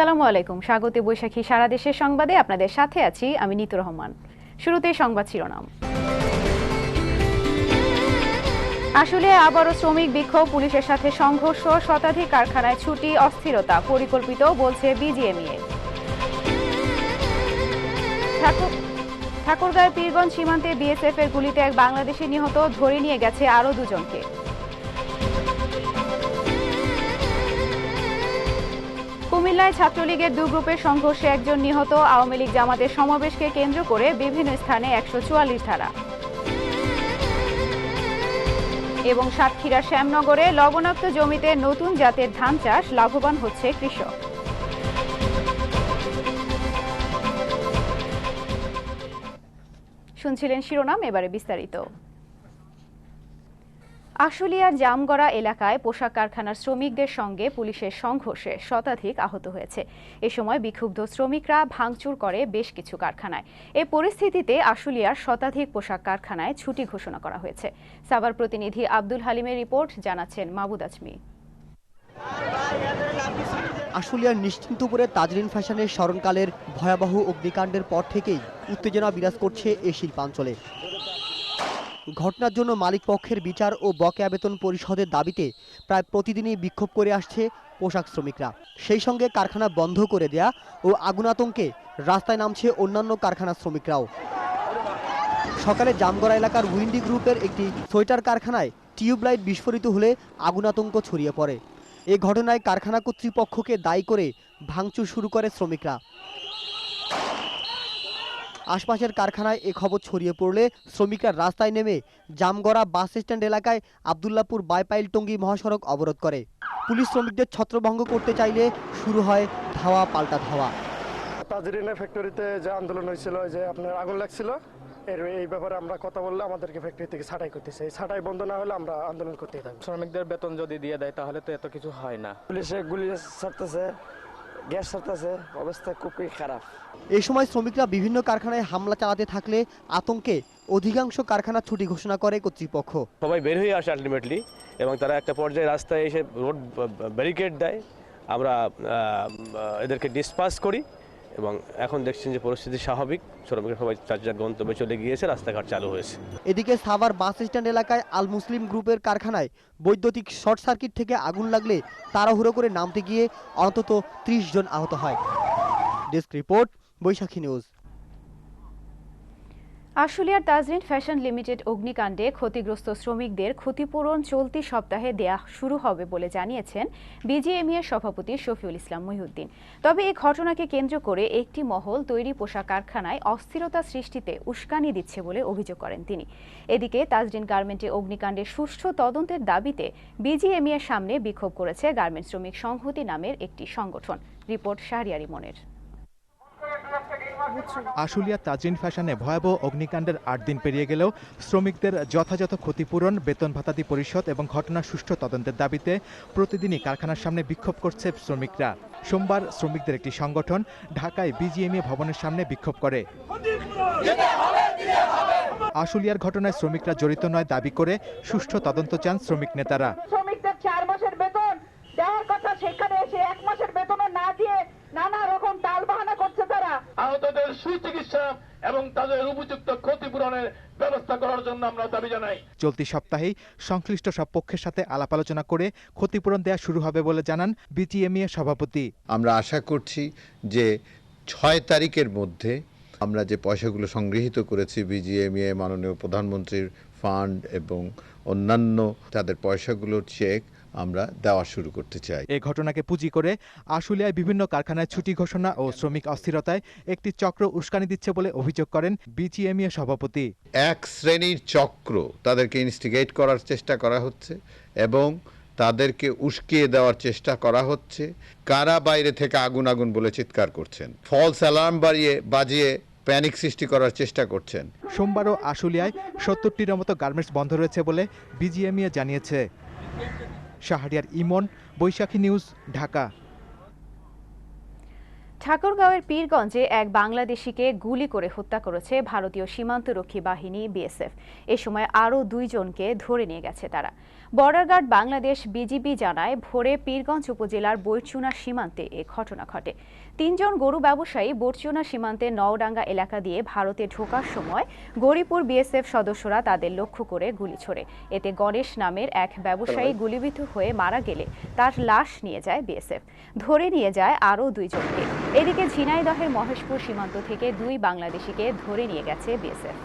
আসসালামু আলাইকুম, স্বাগত বৈশাখী সারা দেশের সংবাদে আপনাদের সাথে আছি আমি নিতু রহমান। শুরুতেই সংবাদ শিরোনাম। আশুলিয়ায় আবারও শ্রমিক বিক্ষোভ, পুলিশের সাথে সংঘর্ষ, শতাধিক কারখানায় ছুটি, অস্থিরতা পরিকল্পিত বলছে বিজিএমইএ। ঠাকুরগাঁয়ের পীরগঞ্জ সীমান্তে বিএসএফ এর গুলিতে এক বাংলাদেশি নিহত, ধরে নিয়ে গেছে আরও দুজনকে। কুমিল্লায় ছাত্রলীগের দুই গ্রুপের সংঘর্ষে একজন নিহত, আওয়ামী লীগ জামাতের সমাবেশকে কেন্দ্র করে বিভিন্ন স্থানে ১৪৪ ধারা। এবং সাতক্ষীরার শ্যামনগরে লবণাক্ত জমিতে নতুন জাতের ধান চাষ, লাভবান হচ্ছে কৃষক। শুনছিলেন শিরোনাম, এবারে বিস্তারিত। আশুলিয়ার জামগড়া এলাকায় পোশাক কারখানার শ্রমিকদের সঙ্গে পুলিশের সংঘর্ষে শতাধিক আহত হয়েছে। এ সময় বিক্ষুব্ধ শ্রমিকরা ভাঙচুর করে বেশ কিছু কারখানায়। এই পরিস্থিতিতে আশুলিয়ার শতাধিক পোশাক কারখানায় ছুটি ঘোষণা করা হয়েছে। সাভার প্রতিনিধি আব্দুল হালিমের রিপোর্ট, জানাচ্ছেন মাহবুদ আজমি। আশুলিয়ার নিশ্চিন্তপুরে তাজরিন ফ্যাশনের স্মরণকালের ভয়াবহ অগ্নিকাণ্ডের পর থেকেই উত্তেজনা বিরাজ করছে এই শিল্পাঞ্চলে। ঘটনার জন্য মালিক পক্ষের বিচার ও বকেয়া বেতন পরিশোধের দাবিতে প্রায় প্রতিদিনই বিক্ষোভ করে আসছে পোশাক শ্রমিকরা। সেই সঙ্গে কারখানা বন্ধ করে দেয়া ও আগুন আতঙ্কে রাস্তায় নামছে অন্যান্য কারখানার শ্রমিকরাও। সকালে জামগড়া এলাকার উইন্ডি গ্রুপের একটি সোয়েটার কারখানায় টিউবলাইট বিস্ফোরিত হলে আগুন আতঙ্ক ছড়িয়ে পড়ে। এ ঘটনায় কারখানা কর্তৃপক্ষকে দায়ী করে ভাঙচুর শুরু করে শ্রমিকরা। আশপাশের কারখানায় এ খবর ছড়িয়ে পড়লে শ্রমিকরা রাস্তায় নেমে জামগড়া বাস স্ট্যান্ড এলাকায় আবদুল্লাপুর বাইপাইল টঙ্গী মহাসড়ক অবরোধ করে। পুলিশ শ্রমিকদের ছত্রভঙ্গ করতে চাইলে শুরু হয় ধাওয়া পাল্টা ধাওয়া। তাজরিনের ফ্যাক্টরিতে যে আন্দোলন হয়েছিল, যে আপনার আগুন লাগছিল, এই ব্যাপারে আমরা কথা বললে আমাদেরকে ফ্যাক্টরি থেকে ছাঁটাই করতেছে। এই ছাঁটাই বন্ধ না হলে আমরা আন্দোলন করতেই থাকবো। শ্রমিকদের বেতন যদি দিয়ে দেয় তাহলে তো এত কিছু হয় না। পুলিশে গুলি ছাড়তেছে, গ্যাস ছাড়তেছে, অবস্থা খুবই খারাপ। এই সময় শ্রমিকরা বিভিন্ন কারখানায় হামলা চালাতে থাকলে আতঙ্কে অধিকাংশ কারখানা ছুটি ঘোষণা করে কর্তৃপক্ষ। সবাই বের হয়ে আসে আলটিমেটলি, এবং তারা একটা পর্যায়ে রাস্তায় এসে রোড ব্যারিকেড দেয়। আমরা এদেরকে ডিসপাস করি এবং এখন দেখছেন যে পরিস্থিতি স্বাভাবিক। শ্রমিকরা সবাই যার যার গন্তব্যে চলে গিয়েছে, রাস্তাঘাট চালু হয়েছে। এদিকে সাভার বাস স্ট্যান্ড এলাকায় আল মুসলিম গ্রুপের কারখানায় বৈদ্যুতিক শর্ট সার্কিট থেকে আগুন লাগলে তাড়াহুড়ো করে নামতে গিয়ে অন্তত ৩০ জন আহত হয়। ডেস্ক রিপোর্ট, বৈশাখী নিউজ। আশুলিয়ার তাজরিন ফ্যাশন লিমিটেড অগ্নিকাণ্ডে ক্ষতিগ্রস্ত শ্রমিকদের ক্ষতিপূরণ চলতি সপ্তাহে দেয়া শুরু হবে বলে জানিয়েছেন বিজিএমইএর সভাপতি শফিউল ইসলাম মহিউদ্দিন। তবে এই ঘটনাকে কেন্দ্র করে একটি মহল তৈরি পোশাক কারখানায় অস্থিরতা সৃষ্টিতে উস্কানি দিচ্ছে বলে অভিযোগ করেন তিনি। এদিকে তাজরিন গার্মেন্টে অগ্নিকাণ্ডের সুষ্ঠু তদন্তের দাবিতে বিজিএমইএর সামনে বিক্ষোভ করেছে গার্মেন্টস শ্রমিক সংহতি নামের একটি সংগঠন। রিপোর্ট শাহরিয়ার ইমনের। আশুলিয়া তাজরিন ফ্যাশনে ভয়াবহ অগ্নিকাণ্ডের ৮ দিন পেরিয়ে গেলেও শ্রমিকদের যথাযথ ক্ষতিপূরণ, বেতন ভাতাদি পরিশোধ এবং ঘটনার সুষ্ঠু তদন্তের দাবিতে প্রতিদিনই কারখানার সামনে বিক্ষোভ করছে শ্রমিকরা। সোমবার শ্রমিকদের একটি সংগঠন ঢাকায় বিজিএমইএ ভবনের সামনে বিক্ষোভ করে। আশুলিয়ার ঘটনায় শ্রমিকরা জড়িত নয় দাবি করে সুষ্ঠু তদন্ত চান শ্রমিক নেতারা। শ্রমিকদের 4 মাসের বেতন দেওয়ার কথা, সেখানে এসে 1 মাসের বেতনও না দিয়ে নানা রকম টালবাহানা করছে তারা। আহতদের সুচিকিৎসা এবং তাদের উপযুক্ত ক্ষতিপূরণের ব্যবস্থা করার জন্য আমরা দাবি জানাই। চলতি সপ্তাহেই সংশ্লিষ্ট সব পক্ষের সাথে আলাপ আলোচনা করে ক্ষতিপূরণ দেওয়া শুরু হবে বলে জানান বিজিএমইএ সভাপতি। আমরা আশা করছি যে 6 তারিখের মধ্যে আমরা যে পয়সাগুলো সংগৃহীত করেছি বিজিএমইএ, মাননীয় প্রধানমন্ত্রীর ফান্ড এবং অন্যান্য তাদের পয়সাগুলোর চেক আমরা দেওয়া শুরু করতে চাই। এই ঘটনাকে পুঁজি করে আশুলিয়ায় বিভিন্ন কারখানায় ছুটি ঘোষণা ও শ্রমিক অস্থিরতায় একটি চক্র উস্কানি দিচ্ছে বলে অভিযোগ করেন বিজিএমইএ সভাপতি। এক শ্রেণীর চক্র, তাদেরকে ইনস্টিগেট করার চেষ্টা করা হচ্ছে এবং তাদেরকে উস্কিয়ে দেওয়ার চেষ্টা করা হচ্ছে। কারা বাইরে থেকে আগুন আগুন বলে চিৎকার করছেন, ফলস অ্যালার্ম বাজিয়ে প্যানিক সৃষ্টি করার চেষ্টা করছেন। সোমবারও আশুলিয়ায় ৭০টির মতো গার্মেন্টস বন্ধ রয়েছে বলে বিজিএমইএ জানিয়েছে। শাহরিয়ার ইমন, বৈশাখী নিউজ, ঢাকা। ঠাকুরগাঁওয়ের পীরগঞ্জে এক বাংলাদেশিকে গুলি করে হত্যা করেছে ভারতীয় সীমান্তরক্ষী বাহিনী বিএসএফ। এ সময় আরও 2 জনকে ধরে নিয়ে গেছে তারা। বর্ডার গার্ড বাংলাদেশ বিজিবি জানায়, ভোরে পীরগঞ্জ উপজেলার বৈরচুনা সীমান্তে এ ঘটনা ঘটে। 3 জন গরু ব্যবসায়ী বৈরচুনা সীমান্তে নওডাঙ্গা এলাকা দিয়ে ভারতে ঢোকার সময় গৌরীপুর বিএসএফ সদস্যরা তাদের লক্ষ্য করে গুলি ছোড়ে। এতে গণেশ নামের এক ব্যবসায়ী গুলিবিদ্ধ হয়ে মারা গেলে তার লাশ নিয়ে যায় বিএসএফ। ধরে নিয়ে যায় আরও 2 জনকে। এদিকে ঝিনাইদহের মহেশপুর সীমান্ত থেকে 2 বাংলাদেশিকে ধরে নিয়ে গেছে বিএসএফ।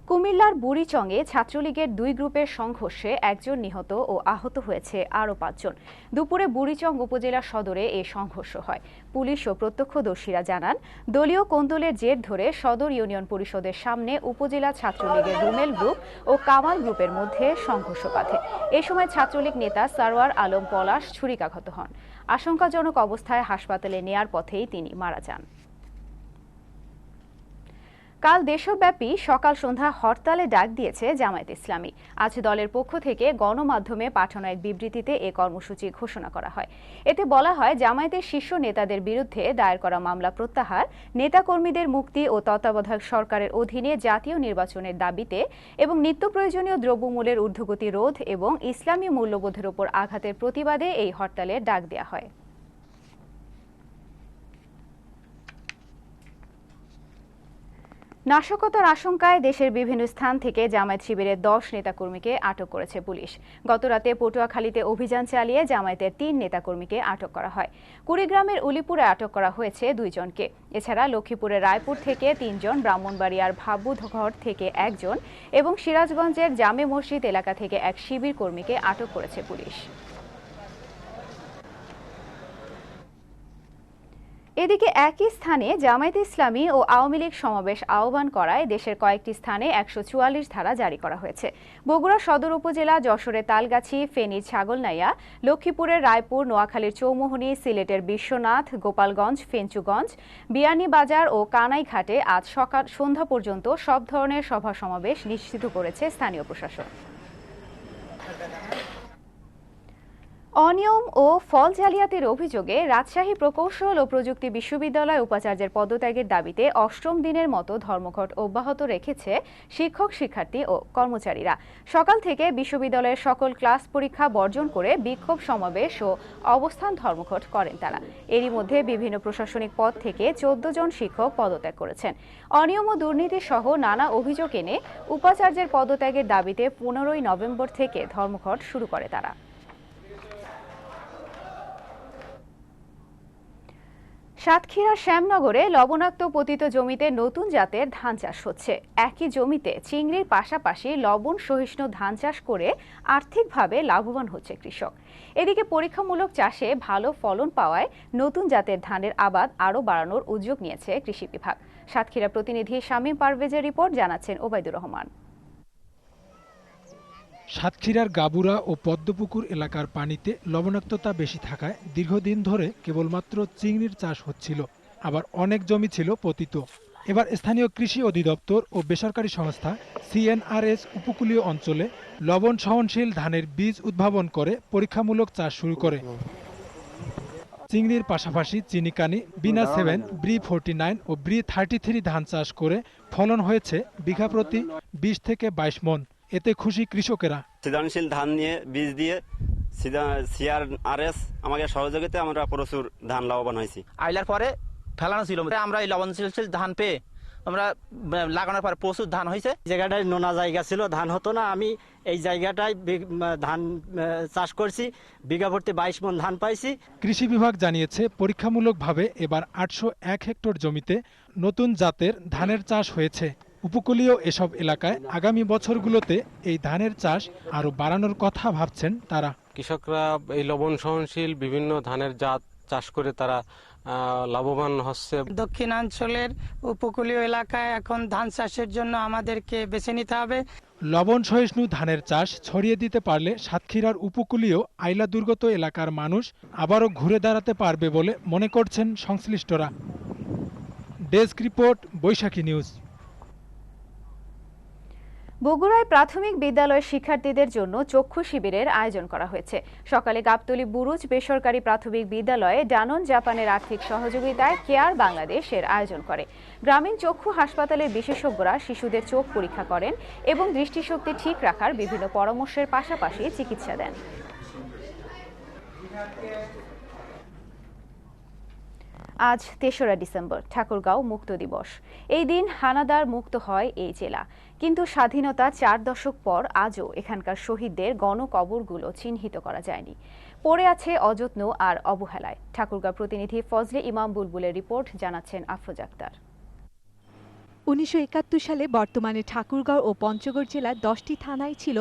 কুমিল্লার বুড়িচংয়ে ছাত্রলীগের 2 গ্রুপের সংঘর্ষে 1 জন নিহত ও আহত হয়েছে আরও 5 জন। দুপুরে বুড়িচং উপজেলা সদরে এই সংঘর্ষ হয়। পুলিশ ও প্রত্যক্ষদর্শীরা জানান, দলীয় কোন্দলের জের ধরে সদর ইউনিয়ন পরিষদের সামনে উপজেলা ছাত্রলীগের রুমেল গ্রুপ ও কামাল গ্রুপের মধ্যে সংঘর্ষ বাধে। এ সময় ছাত্রলীগ নেতা সারওয়ার আলম পলাশ ছুরিকাঘাত হন। আশঙ্কাজনক অবস্থায় হাসপাতালে নেয়ার পথেই তিনি মারা যান। কাল দেশব্যাপী সকাল সন্ধ্যা হরতালে ডাক দিয়েছে জামায়াত ইসলামী। আজ দলের পক্ষ থেকে গণমাধ্যমে পাঠানো এক বিবৃতিতে এ কর্মসূচি ঘোষণা করা হয়। এতে বলা হয়, জামায়াতের শীর্ষ নেতাদের বিরুদ্ধে দায়ের করা মামলা প্রত্যাহার, নেতাকর্মীদের মুক্তি ও তত্ত্বাবধায়ক সরকারের অধীনে জাতীয় নির্বাচনের দাবিতে এবং নিত্য প্রয়োজনীয় দ্রব্যমূল্যের ঊর্ধ্বগতি রোধ এবং ইসলামী মূল্যবোধের উপর আঘাতের প্রতিবাদে এই হরতালের ডাক দেওয়া হয়। নাশকতার আশঙ্কায় দেশের বিভিন্ন স্থান থেকে জামায়াত শিবিরের 10 নেতাকর্মীকে আটক করেছে পুলিশ। গতরাতে পটুয়াখালীতে অভিযান চালিয়ে জামায়াতের 3 নেতাকর্মীকে আটক করা হয়। কুড়িগ্রামের উলিপুরে আটক করা হয়েছে 2 জনকে। এছাড়া লক্ষ্মীপুরের রায়পুর থেকে 3 জন, ব্রাহ্মণবাড়িয়ার ভাবুঘর থেকে 1 জন এবং সিরাজগঞ্জের জামে মসজিদ এলাকা থেকে 1 শিবির কর্মীকে আটক করেছে পুলিশ। এদিকে একই স্থানে জামায়াতে ইসলামী ও আওয়ামী লীগ সমাবেশ আহ্বান করায় দেশের কয়েকটি স্থানে 144 ধারা জারি করা হয়েছে। বগুড়া সদর উপজেলা, যশোরের তালগাছি, ফেনীর ছাগলনাইয়া, লক্ষ্মীপুরের রায়পুর, নোয়াখালীর চৌমোহনী, সিলেটের বিশ্বনাথ, গোপালগঞ্জ, ফেঞ্চুগঞ্জ, বিয়ানীবাজার ও কানাইঘাটে আজ সন্ধ্যা পর্যন্ত সব ধরনের সভা সমাবেশ নিশ্চিত করেছে স্থানীয় প্রশাসন। অনিয়ম ও ফল জালিয়াতির অভিযোগে রাজশাহী প্রকৌশল ও প্রযুক্তি বিশ্ববিদ্যালয় উপাচার্যের পদত্যাগের দাবিতে 8ম দিনের মতো ধর্মঘট অব্যাহত রেখেছে শিক্ষক, শিক্ষার্থী ও কর্মচারীরা। সকাল থেকে বিশ্ববিদ্যালয়ের সকল ক্লাস পরীক্ষা বর্জন করে বিক্ষোভ সমাবেশ ও অবস্থান ধর্মঘট করেন তারা। এরই মধ্যে বিভিন্ন প্রশাসনিক পদ থেকে 14 জন শিক্ষক পদত্যাগ করেছেন। অনিয়ম ও দুর্নীতি সহ নানা অভিযোগ এনে উপাচার্যের পদত্যাগের দাবিতে 15ই নভেম্বর থেকে ধর্মঘট শুরু করে তারা। সাতক্ষীরার শ্যামনগরে লবণাক্ত পতিত জমিতে নতুন জাতের ধান চাষ হচ্ছে। একই জমিতে চিংড়ির পাশাপাশি লবণ সহিষ্ণু ধান চাষ করে আর্থিকভাবে লাভবান হচ্ছে কৃষক। এদিকে পরীক্ষামূলক চাষে ভালো ফলন পাওয়ায় নতুন জাতের ধানের আবাদ আরও বাড়ানোর উদ্যোগ নিয়েছে কৃষি বিভাগ। সাতক্ষীরা প্রতিনিধি শামীম পারভেজের রিপোর্ট, জানাচ্ছেন ওবায়দুর রহমান। সাতক্ষীরার গাবুরা ও পদ্মপুকুর এলাকার পানিতে লবণাক্ততা বেশি থাকায় দীর্ঘদিন ধরে কেবলমাত্র চিংড়ির চাষ হচ্ছিল, আবার অনেক জমি ছিল পতিত। এবার স্থানীয় কৃষি অধিদপ্তর ও বেসরকারি সংস্থা CNRS উপকূলীয় অঞ্চলে লবণ সহনশীল ধানের বীজ উদ্ভাবন করে পরীক্ষামূলক চাষ শুরু করে। চিংড়ির পাশাপাশি চিনিকানি, বিনা 7, ব্রি 49 ও ব্রি 33 ধান চাষ করে ফলন হয়েছে বিঘা প্রতি 20 থেকে 22 মন। এতে খুশি কৃষকেরা। সৃজনশীল ধান নিয়ে বীজ দিয়ে CNRS আমাকে সহযোগিতা আমরা প্রচুর ধান লাভবান হয়েছি। আইলার পরে ফেলানো ছিল, আমরা এই লবণশীল ধান পেয়ে আমরা লাগানোর পরে প্রচুর ধান হয়েছে। জায়গাটায় নোনা জায়গা ছিল, ধান হতো না। আমি এই জায়গাটায় ধান চাষ করছি, বিঘা প্রতি 22 মণ ধান পাইছি। কৃষি বিভাগ জানিয়েছে, পরীক্ষামূলকভাবে এবার 801 হেক্টর জমিতে নতুন জাতের ধানের চাষ হয়েছে। উপকূলীয় এসব এলাকায় আগামী বছরগুলোতে এই ধানের চাষ আরো বাড়ানোর কথা ভাবছেন তারা। কৃষকরা এই লবণ সহনশীল বিভিন্ন ধানের জাত চাষ করে তারা লাভবান হচ্ছে। দক্ষিণাঞ্চলের উপকূলীয় এলাকায় এখন ধান চাষের জন্য আমাদেরকে বেছে নিতে হবে। লবণ সহিষ্ণু ধানের চাষ ছড়িয়ে দিতে পারলে সাতক্ষীরার উপকূলীয় আইলা দুর্গত এলাকার মানুষ আবারও ঘুরে দাঁড়াতে পারবে বলে মনে করছেন সংশ্লিষ্টরা। ডেস্ক রিপোর্ট, বৈশাখী নিউজ। বগুড়ায় প্রাথমিক বিদ্যালয়ের শিক্ষার্থীদের জন্য চক্ষু শিবিরের আয়োজন করা হয়েছে। সকালে গাবতলী বুরুজ বেসরকারি প্রাথমিক বিদ্যালয়ে ডানন জাপানের আর্থিক সহযোগিতায় কেয়ার বাংলাদেশ এর আয়োজন করে। গ্রামীণ চক্ষু হাসপাতালের বিশেষজ্ঞরা শিশুদের চোখ পরীক্ষা করেন এবং দৃষ্টিশক্তি ঠিক রাখার বিভিন্ন পরামর্শের পাশাপাশি চিকিৎসা দেন। আজ ৩রা ডিসেম্বর, ঠাকুরগাঁও মুক্ত দিবস। এই দিন হানাদার মুক্ত হয় এই জেলা, কিন্তু স্বাধীনতা ৪ দশক পর আজও এখানকার শহীদদের গণকবরগুলো চিহ্নিত করা যায়নি, পড়ে আছে অযত্ন আর অবহেলায়। ঠাকুরগাঁও প্রতিনিধি ফজলে ইমাম বুলবুলের রিপোর্ট, জানাচ্ছেন আফরোজ আক্তার। ১৯৭১ সালে বর্তমানে ঠাকুরগাঁও ও পঞ্চগড় জেলার ১০টি থানায় ছিল